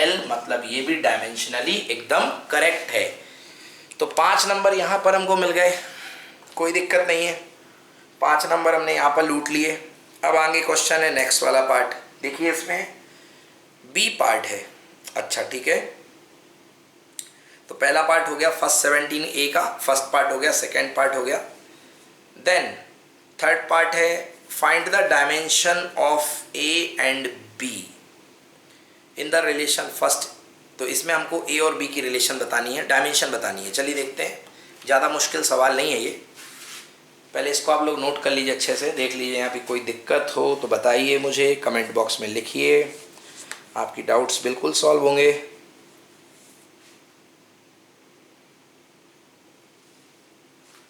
L, मतलब ये भी डायमेंशनली एकदम करेक्ट है। तो 5 नंबर यहाँ पर हमको मिल गए, कोई दिक्कत नहीं है, 5 नंबर हमने यहाँ पर लूट लिए। अब आगे क्वेश्चन है नेक्स्ट वाला पार्ट, देखिए इसमें बी पार्ट है। अच्छा ठीक है, तो पहला पार्ट हो गया फर्स्ट 17 ए का, फर्स्ट पार्ट हो गया, सेकेंड पार्ट हो गया। देन थर्ड पार्ट है find the dimension of A and B in the relation first. तो इसमें हमको ए और बी की रिलेशन बतानी है, डायमेंशन बतानी है। चलिए देखते हैं, ज़्यादा मुश्किल सवाल नहीं है ये, पहले इसको आप लोग नोट कर लीजिए, अच्छे से देख लीजिए। यहाँ पे कोई दिक्कत हो तो बताइए मुझे, कमेंट बॉक्स में लिखिए, आपकी डाउट्स बिल्कुल सॉल्व होंगे।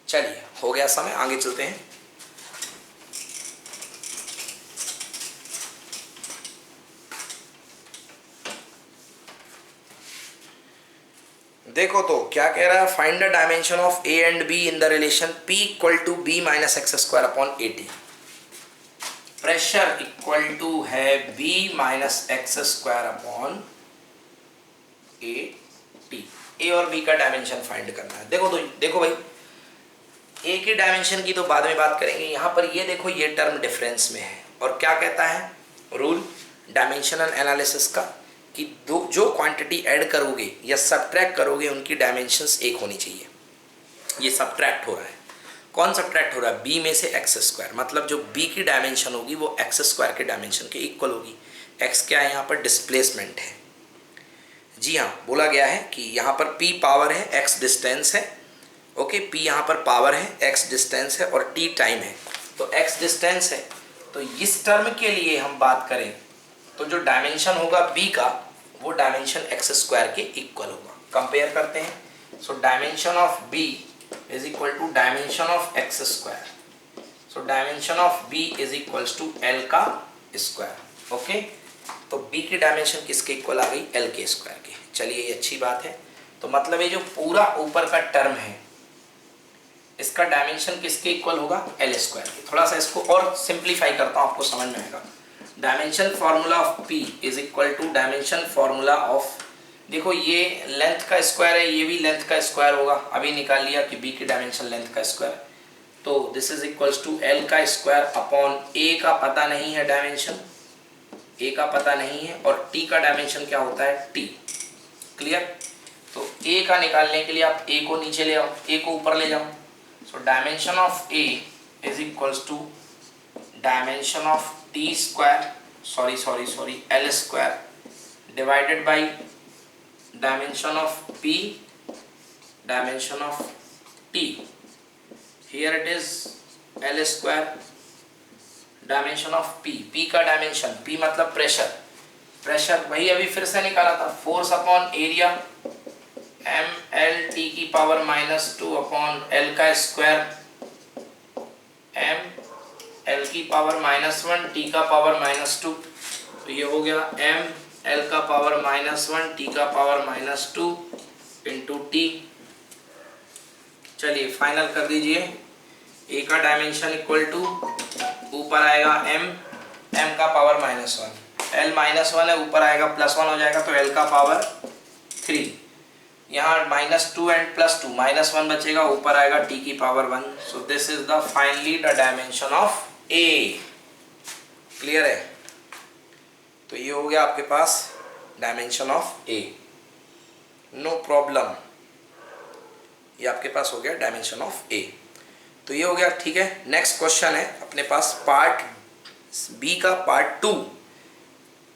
चलिए हो गया समय, आगे चलते हैं। देखो तो क्या कह रहा है, find the dimension of A and B in the relation P equal to B minus X square upon A T. Pressure equal to है B minus X square upon A T. A और B का dimension find करना है। देखो तो देखो भाई, ए की डायमेंशन की तो बाद में बात करेंगे, यहाँ पर ये देखो ये टर्म डिफरेंस में है, और क्या कहता है रूल डायमेंशनल एनालिसिस का कि दो जो क्वांटिटी ऐड करोगे या सब्ट्रैक्ट करोगे उनकी डायमेंशंस एक होनी चाहिए। ये सब्ट्रैक्ट हो रहा है, कौन सब्ट्रैक्ट हो रहा है, बी में से एक्स स्क्वायर, मतलब जो बी की डायमेंशन होगी वो एक्स स्क्वायर के डायमेंशन के इक्वल होगी। एक्स क्या है यहाँ पर, डिस्प्लेसमेंट है। जी हाँ, बोला गया है कि यहाँ पर p पावर है, x डिस्टेंस है, ओके, p यहाँ पर पावर है, x डिस्टेंस है और t टाइम है। तो x डिस्टेंस है, तो इस टर्म के लिए हम बात करें तो जो डायमेंशन होगा b का वो डायमेंशन एक्स स्क्वायर के इक्वल होगा। कंपेयर करते हैं, so dimension of b is equal to dimension of x square, so dimension of b is equals to l का स्क्वायर। ओके, तो b की डायमेंशन किसके इक्वल आ गई, l के स्क्वायर के। चलिए ये अच्छी बात है। तो मतलब ये जो पूरा ऊपर का टर्म है इसका डायमेंशन किसके इक्वल होगा, एल स्क्वायर के। थोड़ा सा इसको और सिंप्लीफाई करता हूँ, आपको समझ में आएगा। Dimension formula of p is equal to dimension formula of, देखो ये लेंथ का स्क्वायर है, ये भी लेंथ का स्क्वायर होगा, अभी निकाल लिया कि b की डायमेंशन लेंथ का स्क्वायर, तो this is equals to l का स्क्वायर अपॉन a का पता नहीं है डायमेंशन, a का पता नहीं है, और t का डायमेंशन क्या होता है, t। क्लियर। तो a का निकालने के लिए आप a को नीचे ले आओ, a को ऊपर ले जाओ। So dimension of a is equals to dimension of t square, sorry l square divided by dimension of p, dimension of t, here it is l square dimension of p का dimension, p मतलब pressure, pressure वही अभी फिर से निकाला था, force upon area ml t की power -2 upon l का स्क्वायर m l की पावर -1 t का पावर -2, तो ये हो गया m l का पावर -1 t का पावर -2 इंटू t। चलिए फाइनल कर दीजिए, a का डायमेंशन इक्वल टू ऊपर आएगा m का पावर -1, l -1 है, ऊपर आएगा +1 हो जाएगा, तो l का पावर 3, यहाँ -2 एंड +2 -1 बचेगा, ऊपर आएगा t की power 1। So this is the finally the dimension of a। Clear है। तो ये हो गया आपके पास dimension of a, no problem, ये आपके पास हो गया डायमेंशन ऑफ a। तो ये हो गया, ठीक है। नेक्स्ट क्वेश्चन है अपने पास पार्ट b का पार्ट 2।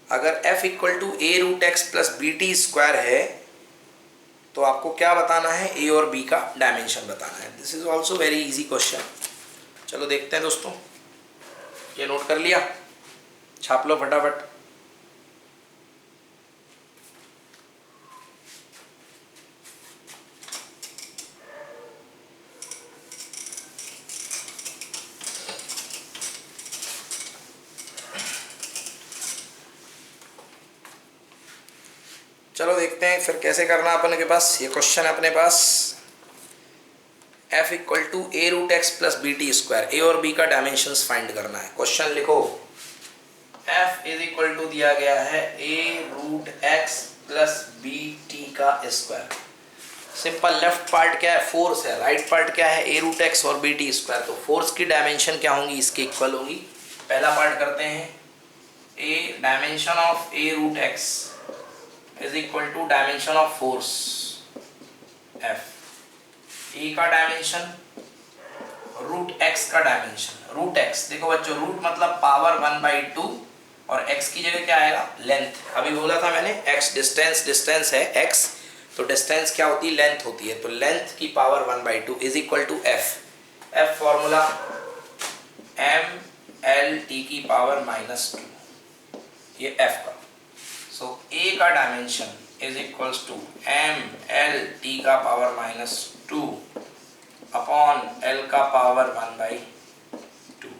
अगर f equal to a root x plus B T square है तो आपको क्या बताना है, a और b का डायमेंशन बताना है। This is also very easy question. चलो देखते हैं दोस्तों, ये नोट कर लिया, छाप लो फटाफट। चलो देखते हैं फिर कैसे करना है अपन के पास। ये क्वेश्चन है अपने पास, f equal to a root x plus B T square, a और b का डायमेंशंस फाइंड करना है। क्वेश्चन लिखो, f इज इक्वल टू दिया गया है a root x plus B T का स्क्वायर। सिंपल, लेफ्ट पार्ट क्या है, फोर्स है, राइट पार्ट क्या है, ए रूट एक्स और बी टी स्क्वायर। तो फोर्स की डायमेंशन क्या होंगी, इसके इक्वल होगी। पहला पार्ट करते हैं, A dimension of A root X is equal to dimension of force F. A का डायमेंशन, रूट एक्स का डायमेंशन। रूट एक्स देखो बच्चों, रूट मतलब पावर 1/2 और x की जगह क्या आएगा, लेंथ। अभी बोला था मैंने x डिस्टेंस है x, तो डिस्टेंस क्या होती है, लेंथ होती है। तो लेंथ की power 1/2 is equal to f। f formula mlt की पावर -2, ये f का। सो a का dimension is equals to mlt का पावर -2 अपॉन l का power 1/2,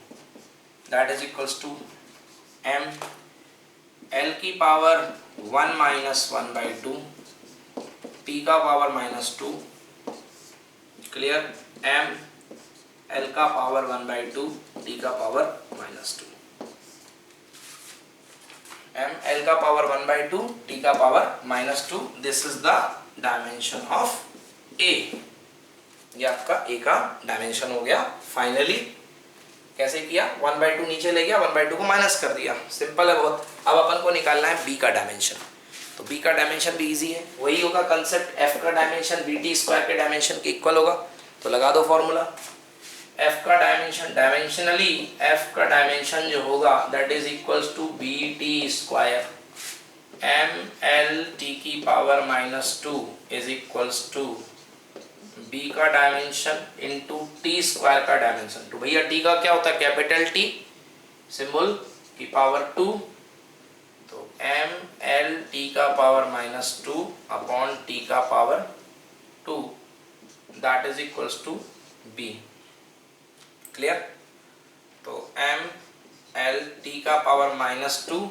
that is equals to m l की पावर 1 माइनस 1/2 p का power -2, clear, m l का power 1/2 t का पावर -2, m l का पावर 1/2 t का power -2। This is the dimension of a। ये आपका a का डायमेंशन हो गया। फाइनली कैसे किया, 1/2 नीचे ले गया, 1/2 को माइनस कर दिया, सिंपल है बहुत। अब अपन को निकालना है b का डायमेंशन। तो b का डायमेंशन भी इजी है, वही होगा कंसेप्ट, f का डायमेंशन बी टी स्क्वायर के डायमेंशन के इक्वल होगा। तो लगा दो फॉर्मूला, f का डायमेंशन, डायमेंशनली f का डायमेंशन जो होगा that is equals to b T square ml t की power -2 is equals to b का डायमेंशन इंटू टी स्क्वायर का डायमेंशन। तो भैया t का क्या होता है, कैपिटल T सिंबल की पावर 2, तो ml t का पावर -2 अपॉन t का power 2, that is equals to b, clear. तो ml t का पावर -2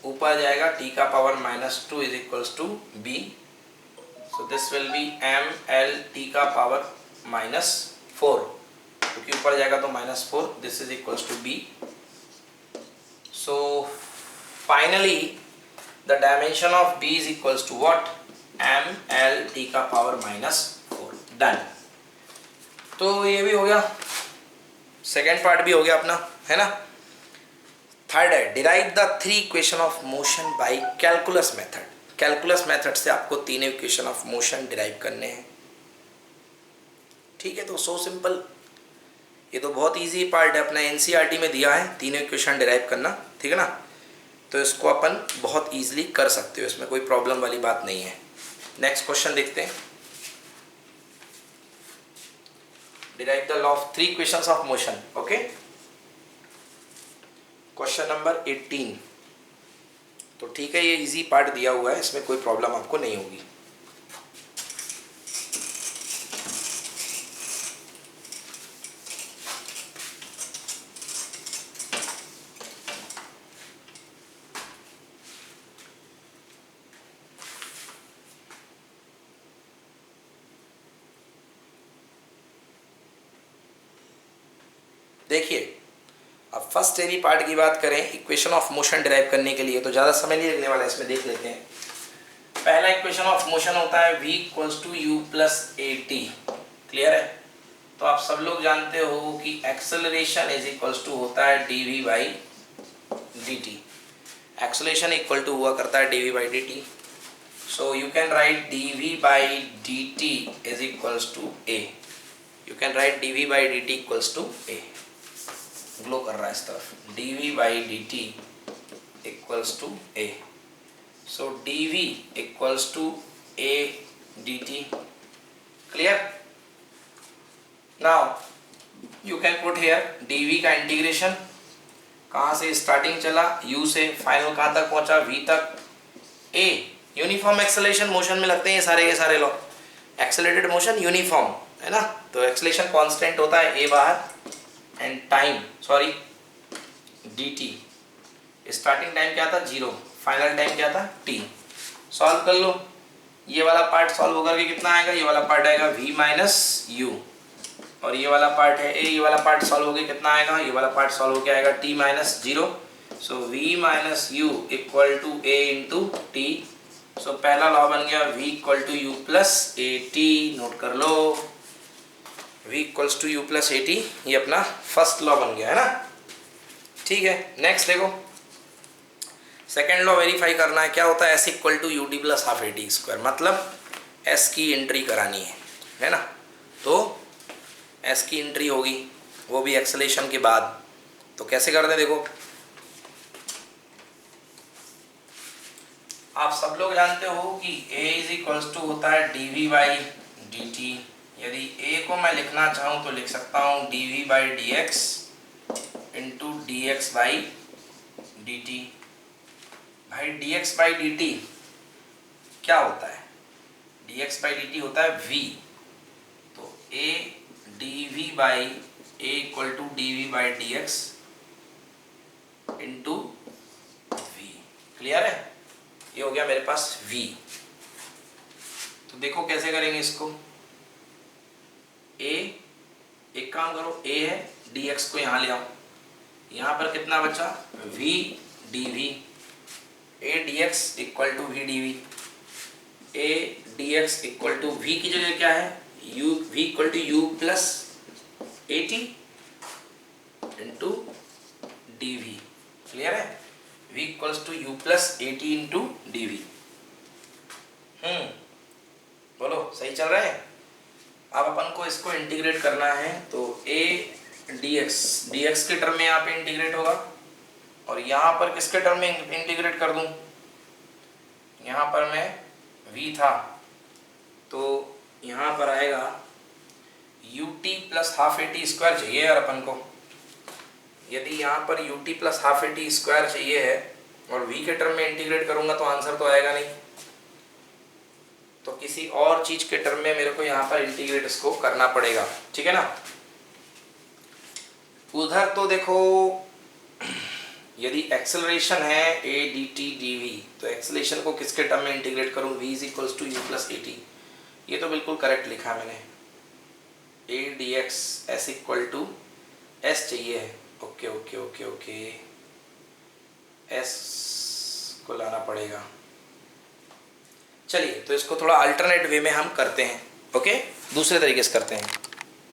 ऊपर जाएगा, t का power -2 is equals to b। So this will be ml t का पावर -4, क्योंकि ऊपर जाएगा तो -4, this is equals to b. So finally the dimension of b is equals to what, ml t का power -4, done। तो ये भी हो गया, सेकेंड पार्ट भी हो गया अपना, है ना। थर्ड है, derive the 3 equation of motion by calculus method. Calculus method से आपको 3 इक्वेशन ऑफ मोशन डिराइव करने हैं, ठीक है। तो सो सिंपल, ये तो बहुत इजी पार्ट है, अपना एनसीईआरटी में दिया है 3 इक्वेशन डिराइव करना, ठीक है ना। तो इसको अपन बहुत इजीली कर सकते हो, इसमें कोई प्रॉब्लम वाली बात नहीं है। नेक्स्ट क्वेश्चन देखते हैं, derive the law of 3 equations of motion. Okay, question number 18। तो ठीक है, ये इजी पार्ट दिया हुआ है, इसमें कोई प्रॉब्लम आपको नहीं होगी। देखिए, अब फर्स्ट थ्योरी पार्ट की बात करें इक्वेशन ऑफ मोशन डिराइव करने के लिए, तो ज़्यादा समय नहीं लगने वाला है, इसमें देख लेते हैं। पहला इक्वेशन ऑफ मोशन होता है v equals to u plus A t, clear है। तो आप सब लोग जानते हो कि एक्सेलरेशन इज इक्वल्स टू होता है dv by d t. Acceleration equal to हुआ करता है dv by d t. So you can write dv by d t is equals to a। You can write dv by d t equals to a। Glow कर रहा है इस तरफ, dv by d t equals to a। So dv equals to a dt, clear. Now you can put here dv का integration, कहाँ से starting चला, u से, फाइनल कहाँ तक पहुंचा, v तक। a यूनिफॉर्म एक्सेलरेशन मोशन में लगते हैं ये सारे लॉ। एक्सेलरेटेड मोशन यूनिफॉर्म है ना, तो एक्सेलरेशन कांस्टेंट होता है a बाहर, and time dt, starting time क्या था 0, फाइनल टाइम क्या था t। सॉल्व कर लो, ये वाला पार्ट सॉल्व होकर के कितना आएगा, ये वाला पार्ट आएगा v माइनस यू, और ये वाला पार्ट है a, ये वाला पार्ट सॉल्व होकर कितना आएगा, ये वाला पार्ट सॉल्व होकर आएगा t minus 0। So v minus U equal to a into T so पहला लॉ बन गया v equal to U plus A T, note कर लो v equals to U plus A T, ये अपना फर्स्ट लॉ बन गया है ना। ठीक है, नेक्स्ट देखो सेकेंड लॉ वेरीफाई करना है, क्या होता है s equal to u t plus half a t square, मतलब s की एंट्री करानी है ना। तो s की एंट्री होगी वो भी एक्सेलेरेशन के बाद, तो कैसे करते हैं देखो, आप सब लोग जानते हो कि a इज इक्वल्स टू होता है dv बाई dt। यदि a को मैं लिखना चाहूँ तो लिख सकता हूँ dv by dx into dx by dt। भाई dx बाई dt क्या होता है, dx बाई dt होता है v, तो a dv by a equal to dv by dx into v। Clear है, ये हो गया मेरे पास v। तो देखो कैसे करेंगे इसको, a, एक काम करो, a है dx को यहाँ ले आओ, यहाँ पर कितना बचा v dv, a dx equal to v dv, a dx equal to v की जगह क्या है u, v equal to u plus A t into dv। Clear है, v equals to u plus A t into dv। बोलो सही चल रहा है। अब अपन को इसको इंटीग्रेट करना है, तो a dx के टर्म में यहाँ पे इंटीग्रेट होगा, और यहाँ पर किसके टर्म में इंटीग्रेट कर दूं, यहाँ पर मैं v था तो यहाँ पर आएगा ut plus half a t square चाहिए यार अपन को। यदि यहाँ पर ut plus half a t square चाहिए है और v के टर्म में इंटीग्रेट करूंगा तो आंसर तो आएगा नहीं, तो किसी और चीज के टर्म में मेरे को यहाँ पर इंटीग्रेट इसको करना पड़ेगा। ठीक है ना। उधर तो देखो यदि एक्सेलरेशन है a dt dv, तो एक्सेलरेशन को किसके टर्म में इंटीग्रेट करूं, v is equals to u plus A T. ये तो बिल्कुल करेक्ट लिखा मैंने, a dx s equal to s चाहिए है, okay okay okay okay, s को लाना पड़ेगा। चलिए तो इसको थोड़ा अल्टरनेट वे में हम करते हैं, ओके, दूसरे तरीके से करते हैं।